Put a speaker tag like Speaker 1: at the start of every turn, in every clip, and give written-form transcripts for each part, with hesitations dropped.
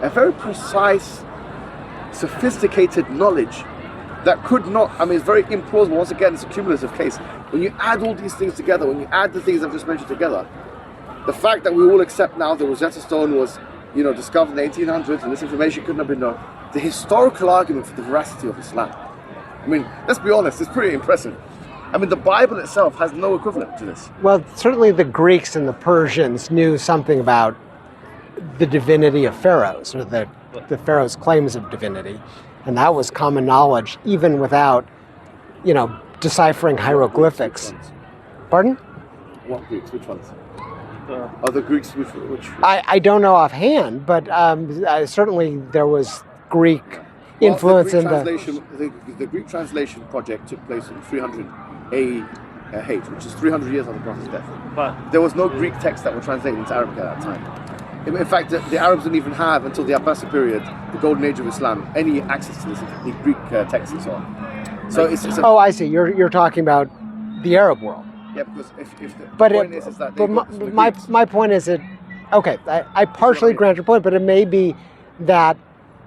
Speaker 1: a very precise, sophisticated knowledge that could not, I mean, it's very implausible. Once again, it's a cumulative case. When you add all these things together, when you add the things I've just mentioned together, the fact that we all accept now the Rosetta Stone was, discovered in the 1800s and this information couldn't have been known, the historical argument for the veracity of Islam. I mean, let's be honest, it's pretty impressive. I mean, the Bible itself has no equivalent to this.
Speaker 2: Well, certainly the Greeks and the Persians knew something about the divinity of pharaohs, or the pharaoh's claims of divinity. And that was common knowledge, even without, deciphering hieroglyphics. Pardon?
Speaker 1: What Greeks? Which ones? Other Greeks? Which?
Speaker 2: I don't know offhand, but certainly there was Greek influence in
Speaker 1: the Greek translation project took place in 300 AH, which is 300 years after the Prophet's death. But there was no Greek text that were translated into Arabic at that time. In fact, the Arabs didn't even have, until the Abbasid period, the golden age of Islam, any access to the Greek texts and so on. So
Speaker 2: I see. You're talking about the Arab world.
Speaker 1: Yeah, because if the point is that
Speaker 2: my point is that, okay, I partially grant your point, but it may be that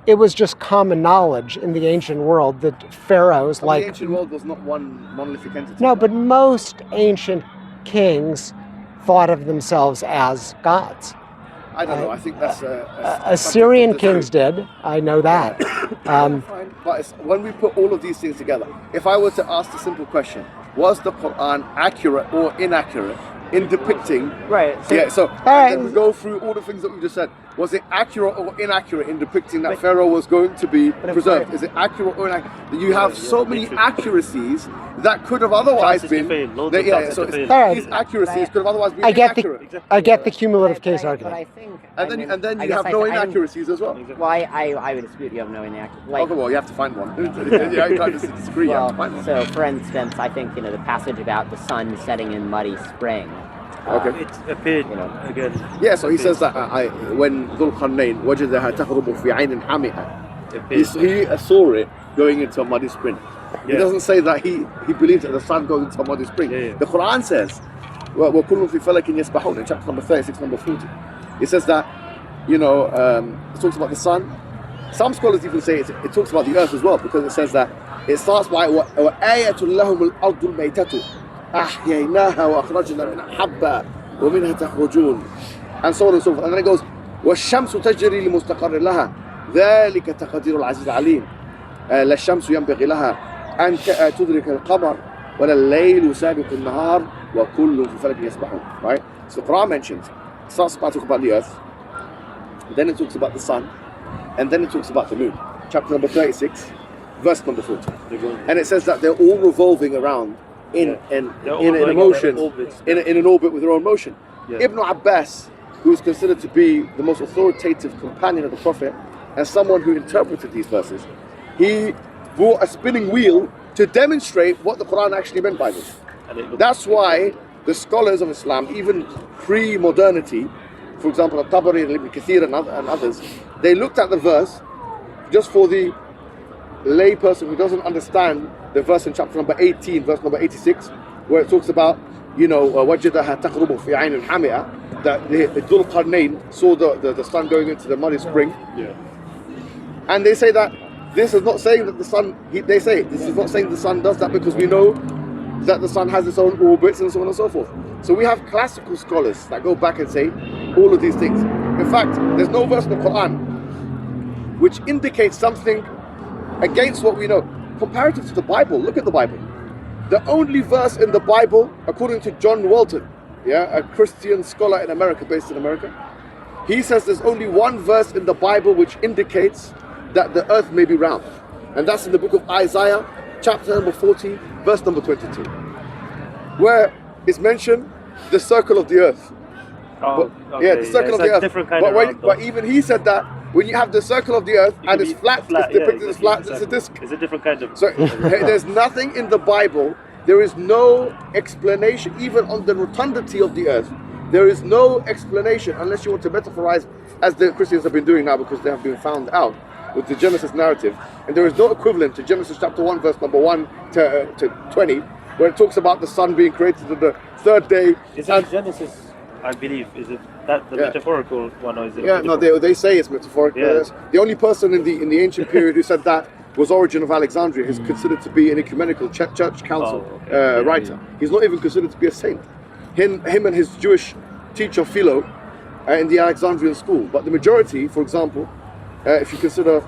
Speaker 2: it was just common knowledge in the ancient world that pharaohs the
Speaker 1: ancient world was not one monolithic entity.
Speaker 2: No, but most ancient kings thought of themselves as gods.
Speaker 1: I don't know. I think that's
Speaker 2: Assyrian kings did. I know that.
Speaker 1: But when we put all of these things together, if I were to ask the simple question, was the Quran accurate or inaccurate in depicting?
Speaker 2: Right.
Speaker 1: Then we go through all the things that we just said. Was it accurate or inaccurate in depicting that Pharaoh was going to be preserved? Is it accurate or inaccurate? You have so many accuracies that could have otherwise been. These accuracies could have otherwise been inaccurate.
Speaker 2: I get the cumulative case argument.
Speaker 1: And then you have no inaccuracies as well.
Speaker 3: Well, I would dispute you have no inaccuracies.
Speaker 1: Okay, well, you have to find one. You can't just disagree. You have to find one.
Speaker 3: So, for instance, I think the passage about the sun setting in muddy spring.
Speaker 1: Okay.
Speaker 4: It appeared again.
Speaker 1: Yeah, so he says that when Dhul Qarnayn وجدها تغرب في عين حامئة, he saw it going into a muddy spring. He doesn't say that he believes that the sun goes into a muddy spring. The Quran says, وَكُلٌّ فِي فَلَكٍ يَسْبَحُونَ, in chapter number 36, number 40. It says that, it talks about the sun. Some scholars even say it talks about the earth as well, because it says that it starts by وَآيَةٌ لَهُمُ الْأَرْضُ الْمَيْتَةُ أحييناها وأخرجنا منها حبا ومنها تخرجون, and so on and so forth. And then it goes والشمس تجري لمستقر لها ذلك تقدير العزيز العليم لا الشمس ينبغي لها أن تدرك القمر ولا الليل سابق النهار وكل في فلك يسبحون. Right? So the Quran mentions, it starts by talking about the earth, then it talks about the sun, and then it talks about the moon. Chapter number 36, verse number 40. And it says that they're all revolving around in an orbit with their own motion. Ibn Abbas, who is considered to be the most authoritative companion of the Prophet and someone who interpreted these verses, he brought a spinning wheel to demonstrate what the Quran actually meant by this. That's why the scholars of Islam, even pre-modernity, for example At-Tabari and Ibn Kathir and others, they looked at the verse just for the lay person who doesn't understand the verse in chapter number 18, verse number 86, where it talks about, وَجَدَهَا تَغْرُبُ فِي عَيْنٍ حَمِئَةٍ, that the Dhul Qarnayn saw the sun going into the muddy spring. And they say that this is not saying that the sun, this is not saying the sun does that, because we know that the sun has its own orbits and so on and so forth. So we have classical scholars that go back and say all of these things. In fact, there's no verse in the Quran which indicates something against what we know. Comparative to the Bible, look at the Bible. The only verse in the Bible, according to John Walton, a Christian scholar in America, based in America, he says there's only one verse in the Bible which indicates that the earth may be round. And that's in the book of Isaiah, chapter number 40, verse number 22, where it's mentioned the circle of the earth. The circle of the earth. But even he said that when you have the circle of the earth and it's flat, it's depicted as flat, it's a disc.
Speaker 4: It's a different kind of...
Speaker 1: So there's nothing in the Bible, there is no explanation, even on the rotundity of the earth. There is no explanation, unless you want to metaphorize, as the Christians have been doing now, because they have been found out with the Genesis narrative. And there is no equivalent to Genesis chapter 1, verse number 1 to 20, where it talks about the sun being created on the third day.
Speaker 4: Isn't Genesis I believe. Is it that the metaphorical one, or is it?
Speaker 1: Yeah, no, they say it's metaphorical.
Speaker 4: Yeah.
Speaker 1: The only person in the ancient period who said that was Origen of Alexandria, who's considered to be an ecumenical church council writer. He's not even considered to be a saint. Him and his Jewish teacher Philo in the Alexandrian school. But the majority, for example, if you consider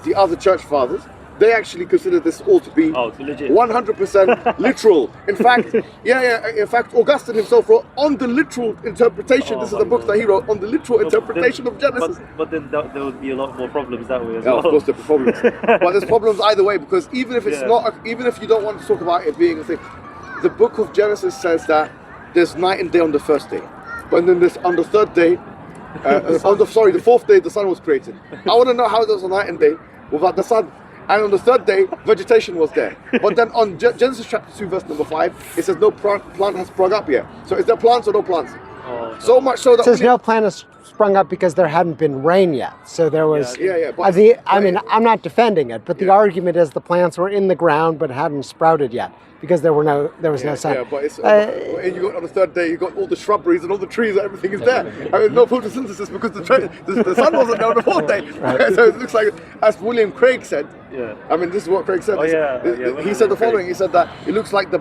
Speaker 1: the other church fathers, they actually consider this all to be 100% literal. In fact, in fact, Augustine himself wrote on the literal interpretation. This is the book that he wrote on the literal interpretation of Genesis.
Speaker 4: But then there would be a lot more problems that way as well.
Speaker 1: Of course, there are problems. But there's problems either way, because even if it's not, even if you don't want to talk about it being a thing, the book of Genesis says that there's night and day on the first day, but then there's on the third day, the fourth day, the sun was created. I want to know how there was a night and day without the sun. And on the third day, vegetation was there. But then on Genesis chapter 2, verse number 5, it says no plant has sprung up yet. So is there plants or no plants? So much so that...
Speaker 2: It says no plant has sprung up because there hadn't been rain yet. So there was... I mean, I'm not defending it, but the argument is the plants were in the ground but hadn't sprouted yet because there was no sun.
Speaker 1: Yeah, but and you got on the third day, you got all the shrubberies and all the trees and everything is there. I mean, no photosynthesis because the sun wasn't there on the fourth day. Right. So it looks like, as William Craig said, I mean, this is what Craig said. He said the following. He said that it looks like the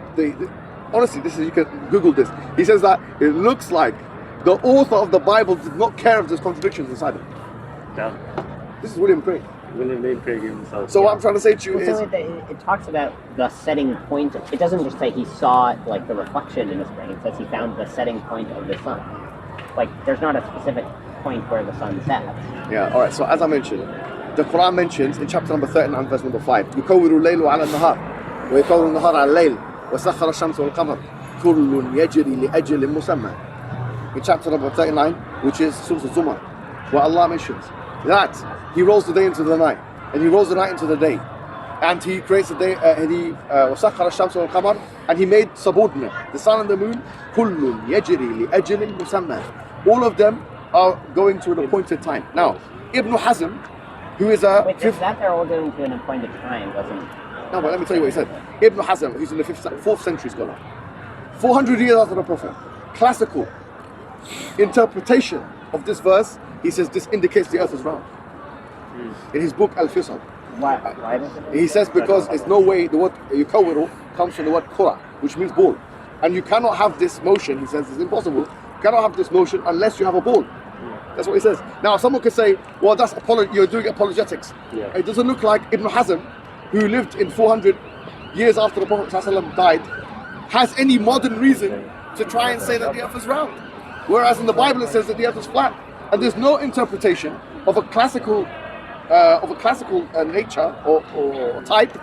Speaker 1: honestly, this is, you can Google this. He says that it looks like the author of the Bible did not care if there's contradictions inside it.
Speaker 4: Yeah.
Speaker 1: This is William Craig.
Speaker 4: William Lane Craig himself.
Speaker 1: So what I'm trying to say to you is...
Speaker 3: It talks about the setting point. It doesn't just say he saw like the reflection in the spring. It says he found the setting point of the sun. Like, there's not a specific point where the sun sets.
Speaker 1: Yeah, all right. So as I mentioned, the Quran mentions in chapter number 39, verse number 5, يكور الليل على النهار ويكور النهار على الليل وسخر الشمس والقمر كل يجري لأجل مسمى. In chapter number 39, which is Surah Zumar, where Allah mentions that He rolls the day into the night, and He rolls the night into the day, and He creates the day. وسخر الشمس والقمر, and He made subordinate the sun and the moon. كل يجري لأجل مسمى. All of them are going to an appointed time. Now, Ibn Hazm, who is a...
Speaker 3: Wait, that they're all going to an appointed time, wasn't...
Speaker 1: No, but let me tell you what he said. Ibn Hazm, who's in the 4th century scholar, 400 years after the Prophet, classical interpretation of this verse, he says this indicates the earth is round. In his book Al-Fisal.
Speaker 3: Why does it?
Speaker 1: He says because there's no way, the word yukawiru comes from the word kura, which means ball. And you cannot have this motion, he says it's impossible, you cannot have this motion unless you have a ball. That's what he says. Now someone could say, well, that's you're doing apologetics. Yeah. It doesn't look like Ibn Hazm, who lived in 400 years after the Prophet ﷺ died, has any modern reason to try and say that the earth is round. Whereas in the Bible it says that the earth is flat. And there's no interpretation of a classical nature or type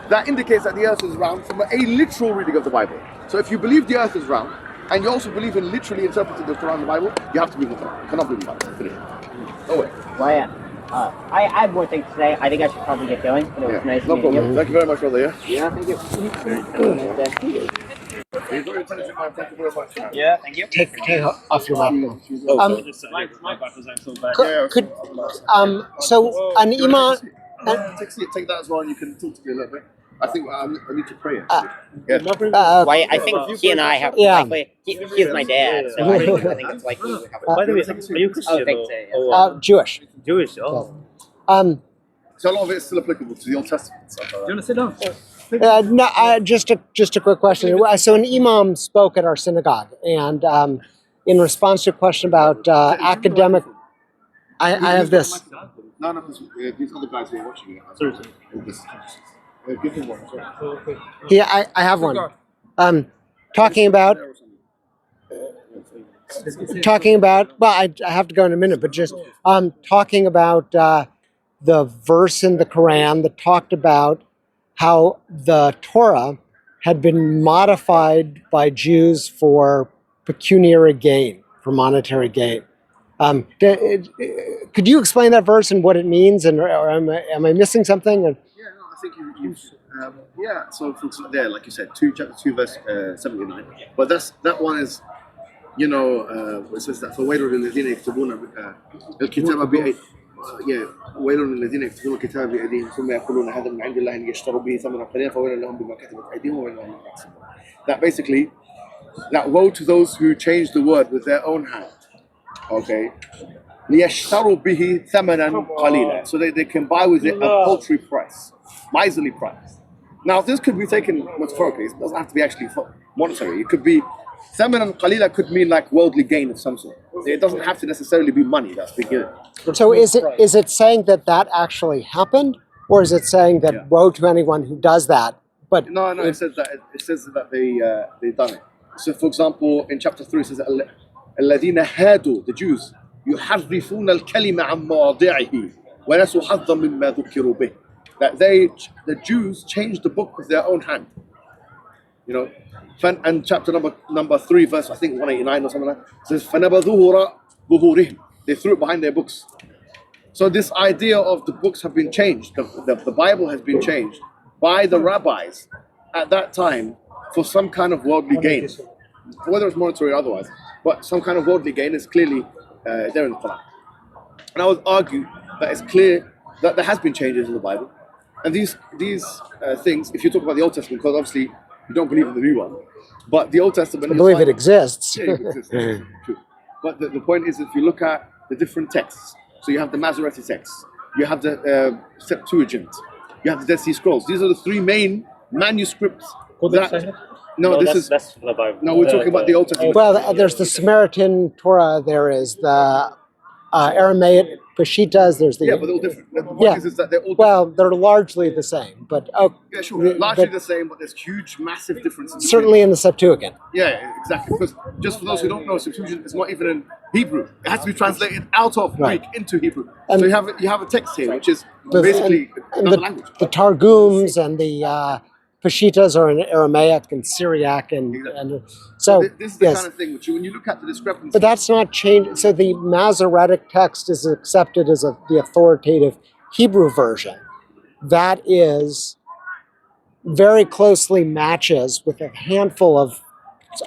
Speaker 1: that indicates that the earth is round from a literal reading of the Bible. So if you believe the earth is round, and you also believe in literally interpreting the Quran and the Bible, you have to believe the Quran. You cannot believe the Bible. Finish. No way.
Speaker 3: Well, I have more things to say. I think I should probably get going. But it was nice
Speaker 1: no
Speaker 3: meeting
Speaker 1: problem.
Speaker 3: you.
Speaker 1: Thank you very much, brother.
Speaker 3: Yeah, thank you.
Speaker 1: You're very intelligent, man. Thank you very much.
Speaker 3: Yeah, thank you.
Speaker 2: Take off your mouth. So an imam.
Speaker 1: Take that as well, and you can talk to me a little bit. I think I need to pray.
Speaker 3: Why? I think he and I have. Likely, he's my dad, so I think it's likely we have.
Speaker 4: By the way, are you Christian?
Speaker 2: Jewish.
Speaker 4: Jewish. Oh.
Speaker 1: So a lot of it is still applicable to the Old Testament. So,
Speaker 4: do you want to sit down?
Speaker 2: No, just a quick question. So an imam spoke at our synagogue, and in response to a question about academic, I have this.
Speaker 1: No, these other guys who are watching it.
Speaker 4: Sorry.
Speaker 1: Give him one. Sorry.
Speaker 2: Yeah, I have one. Talking about. Well, I have to go in a minute, but just talking about the verse in the Quran that talked about how the Torah had been modified by Jews for pecuniary gain, for monetary gain. Could you explain that verse and what it means, and or am I missing something?
Speaker 1: Yeah, no, I think you yeah. So there, like you said, chapter 2, verse 79. But that one is, it says that فَوَيْلٌ لِلَّذِينَ يَكْتُبُونَ الْكِتَابَ بِأَيْدِيهِمْ وَيْلٌ لِلَّذِينَ يَكْتُبُونَ الْكِتَابَ بِأَيْدِيهِمْ ثُمَّ يَقُولُونَ هَذَا مِنْ عِنْدِ اللَّهِ لِيَشْتَرُوا بِهِ ثَمَنًا قَلِيلًا فَوَيْلٌ لَهُم بِمَا كَتَبَتْ أَيْدِيهِمْ وَوَيْلٌ لَهُم مِّمَّا يَكْسِبُونَ. That basically that woe to those who change the word with their own hand. Okay. لِيَشْتَرُوا بِهِ ثَمَنًا قَلِيلًا. So they can buy with it a paltry price, miserly price. Now, this could be taken metaphorically. It doesn't have to be actually monetary. It could be ثَمَنًا قَلِيلًا could mean like worldly gain of some sort. It doesn't have to necessarily be money that's beginning.
Speaker 2: So is it saying that actually happened, or is it saying that woe to anyone who does that? But
Speaker 1: no, it says that they done it. So, for example, in chapter 3, it says الذين هادوا, the Jews, يحرفون الكلمة عن مواضعه ونسوا حظا مما ذكروا به. That the Jews changed the book with their own hand. You know, and chapter number 3, verse I think 189 or something like that, says فَنَبَذُوهُ وَرَاءَ ظُهُورِهِمْ. They threw it behind their books. So this idea of the books have been changed, the Bible has been changed by the rabbis at that time for some kind of worldly gain, whether it's monetary or otherwise, but some kind of worldly gain is clearly there in the Quran. And I would argue that it's clear that there has been changes in the Bible, and these things, if you talk about the Old Testament, because obviously you don't believe in the new one, but the Old Testament,
Speaker 2: I believe it exists.
Speaker 1: Yeah, it exists. True. But the point is, if you look at the different texts, so you have the Masoretic texts, you have the Septuagint, you have the Dead Sea Scrolls. These are the three main manuscripts.
Speaker 4: That's the Bible.
Speaker 1: No, we're talking about the Old Testament.
Speaker 2: Well, there's the Samaritan Torah. There is the Aramaic Peshitas. There's the
Speaker 1: but they're all different. The point is that they're all
Speaker 2: well, they're largely the same, but
Speaker 1: yeah, sure, largely the same, but there's huge, massive differences.
Speaker 2: Certainly in the Septuagint.
Speaker 1: Yeah, exactly. Because just for those who don't know, Septuagint is not even in Hebrew. It has to be translated out of Greek into Hebrew.
Speaker 2: And
Speaker 1: so you have a text here, which is basically another language.
Speaker 2: The Targums and the Peshitas are in Aramaic and Syriac, and so
Speaker 1: this is the kind of thing which when you look at the discrepancy.
Speaker 2: But that's not changed. So the Masoretic text is accepted as the authoritative Hebrew version. That is very closely matches with a handful of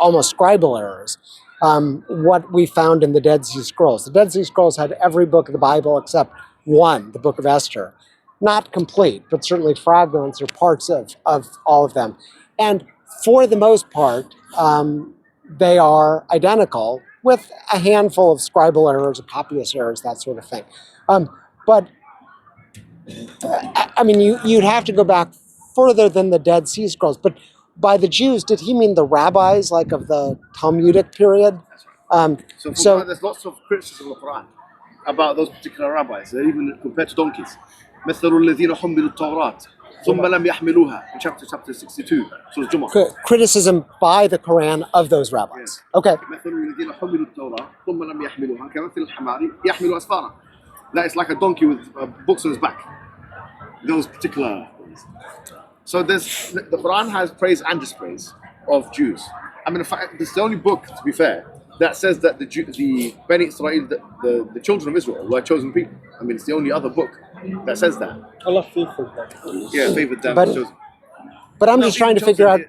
Speaker 2: almost scribal errors. What we found in the Dead Sea Scrolls. The Dead Sea Scrolls had every book of the Bible except one, the Book of Esther. Not complete, but certainly fragments or parts of all of them. And for the most part, they are identical with a handful of scribal errors, copyist errors, that sort of thing. But I mean, you'd have to go back further than the Dead Sea Scrolls. But by the Jews, did he mean the rabbis, like of the Talmudic period?
Speaker 1: So there's lots of criticism of the Quran about those particular rabbis. They're even compared to donkeys. مثل الذين حملوا التوراة ثم لم يحملوها in chapter 62 Surah Jumu'ah.
Speaker 2: Criticism by the Quran of those rabbis. Okay.
Speaker 1: مثل الذين حملوا التوراة ثم لم يحملوها كمثل الحمار يحمل أسفارا. That is like a donkey with books on his back. Those particular ones. So the Quran has praise and dispraise of Jews. I mean, in fact, it's the only book, to be fair, that says that the Bani Israel, the children of Israel, were chosen people. I mean, it's the only other book that says that.
Speaker 4: Allah favored them.
Speaker 1: Yeah, favored them.
Speaker 2: But I'm just trying to figure out,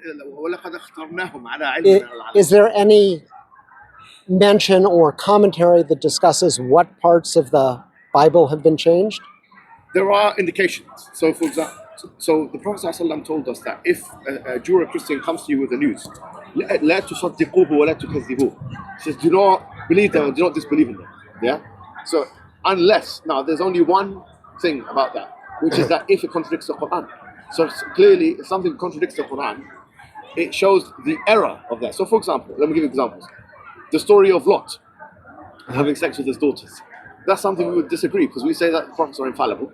Speaker 2: is there any mention or commentary that discusses what parts of the Bible have been changed?
Speaker 1: There are indications. So, for example, the Prophet ﷺ told us that if a Jew or a Christian comes to you with the news, لا تصدقوه ولا تكذبوه. He says, do not believe them and do not disbelieve in them. Yeah? So, unless, now there's only one thing about that, which is that if it contradicts the Quran. So clearly, if something contradicts the Quran, it shows the error of that. So for example, let me give you examples. The story of Lot having sex with his daughters. That's something we would disagree, because we say that the prophets are infallible,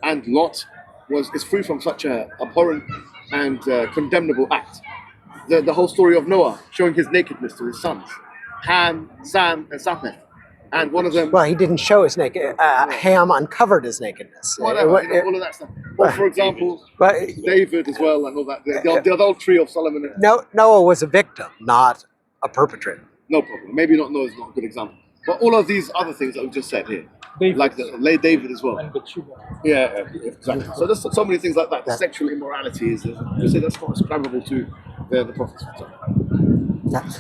Speaker 1: and Lot is free from such a abhorrent and condemnable act. The whole story of Noah showing his nakedness to his sons, Ham, Sam, and Safed. And one of them...
Speaker 2: Well, he didn't show his naked... Ham uncovered his nakedness.
Speaker 1: Whatever, all of that stuff. Or for example, David as well, and all that. The adultery of Solomon.
Speaker 2: Noah was a victim, not a perpetrator.
Speaker 1: No problem. Maybe not Noah is not a good example. But all of these other things that we just said here. David. Like David as well.
Speaker 4: And
Speaker 1: yeah, exactly. So there's so many things like that. Sexual immorality is... You say that's not ascribable to the prophets.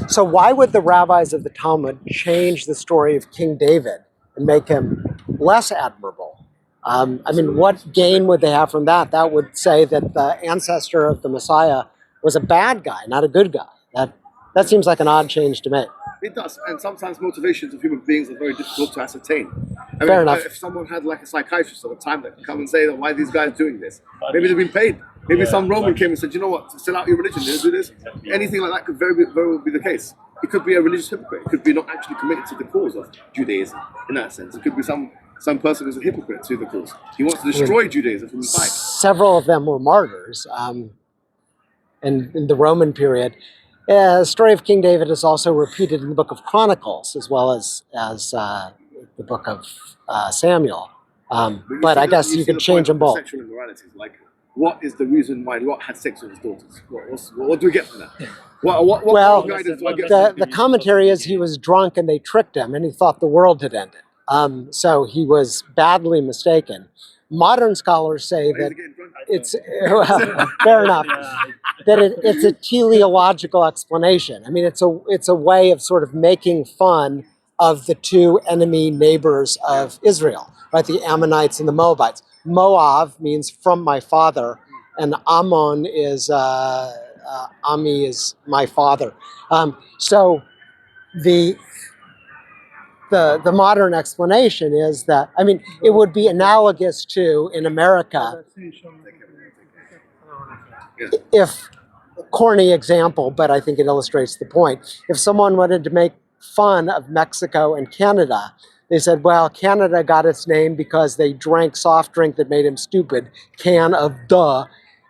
Speaker 2: So why would the rabbis of the Talmud change the story of King David and make him less admirable? I mean, what gain would they have from that? That would say that the ancestor of the Messiah was a bad guy, not a good guy. That seems like an odd change to make.
Speaker 1: It does, and sometimes motivations of human beings are very difficult to ascertain.
Speaker 2: Fair enough.
Speaker 1: If someone had like a psychiatrist at the time that could come and say that why are these guys doing this, maybe they've been paid. Maybe some Roman came and said, you know what, to sell out your religion, they'll do this. Anything like that could very well be the case. It could be a religious hypocrite. It could be not actually committed to the cause of Judaism in that sense. It could be some person who's a hypocrite to the cause. He wants to destroy Judaism from inside.
Speaker 2: Several of them were martyrs in the Roman period. The story of King David is also repeated in the book of Chronicles as well as the book of Samuel. But I guess you could change them both.
Speaker 1: Sexual immorality, like, what is the reason why Lot had sex with his daughters? What do we get from that? What guidance do I get from that?
Speaker 2: The commentary is he was drunk and they tricked him and he thought the world had ended. So he was badly mistaken. Modern scholars say that it's, well, fair enough, that it's a teleological explanation. I mean, it's a way of sort of making fun of the two enemy neighbors of Israel, right? The Ammonites and the Moabites. Moab means from my father, and Ammon is, Ami is my father. So the modern explanation is that, I mean, it would be analogous to, in America, if, corny example, but I think it illustrates the point, if someone wanted to make fun of Mexico and Canada, they said, well, Canada got its name because they drank soft drink that made him stupid, can of duh,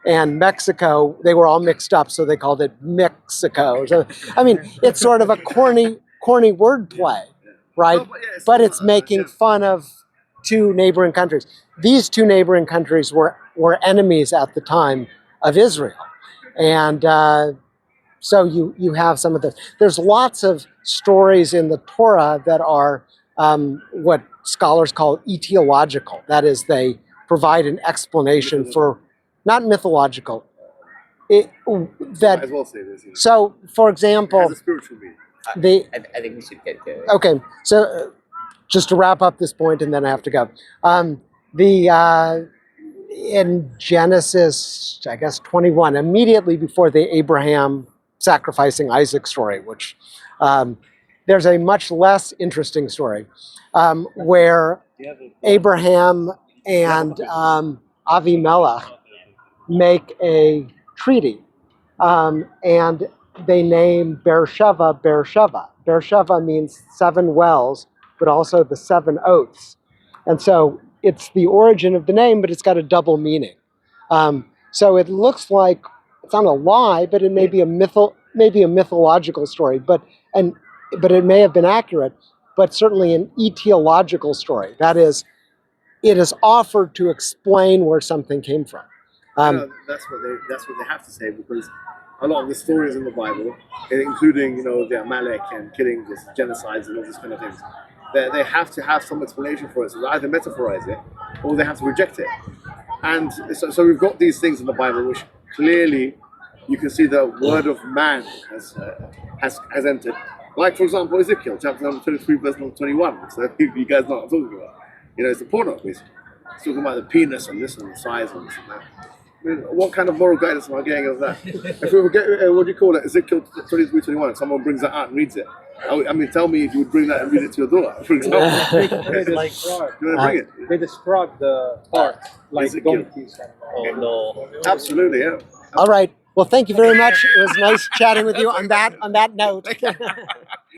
Speaker 2: and Mexico, they were all mixed up, so they called it Mexico. So, I mean, it's sort of a corny wordplay. Right, but it's making fun of two neighboring countries. These two neighboring countries were enemies at the time of Israel, and so you have some of this. There's lots of stories in the Torah that are what scholars call etiological. That is, they provide an explanation for, not mythological. Might as well say this. So, for example,
Speaker 1: it has a spiritual meaning.
Speaker 3: I think we should get to it.
Speaker 2: Okay, so just to wrap up this point, and then I have to go. In Genesis, I guess 21, immediately before the Abraham sacrificing Isaac story, which there's a much less interesting story where Abraham and Avimelech make a treaty, and they name Beersheba, Beersheba. Beersheba means 7 wells, but also the 7 oaths. And so it's the origin of the name, but it's got a double meaning. So it looks like, it's not a lie, but it may be a mythological story, but it may have been accurate, but certainly an etiological story. That is, it is offered to explain where something came from.
Speaker 1: That's what they have to say, because a lot of the stories in the Bible, including, the Amalek and killings, genocides, and all these kind of things, they have to have some explanation for it. So they either metaphorize it, or they have to reject it. And so we've got these things in the Bible which clearly you can see the word of man has entered. Like, for example, Ezekiel, chapter number 23, verse number 21. So you guys know what I'm talking about. It's the porno, basically. It's talking about the penis and this and the size and this and that. I mean, what kind of moral guidance am I getting of that? If we were getting, what do you call it, Ezekiel 23:21, and someone brings that out and reads it, I mean, tell me if you would bring that and read it to your daughter, for example.
Speaker 4: Like
Speaker 1: You want to bring it?
Speaker 4: they describe the part like
Speaker 1: Ezekiel.
Speaker 4: donkeys.
Speaker 3: Oh no.
Speaker 1: Absolutely, yeah.
Speaker 2: All right. Well, thank you very much. It was nice chatting with you on that note.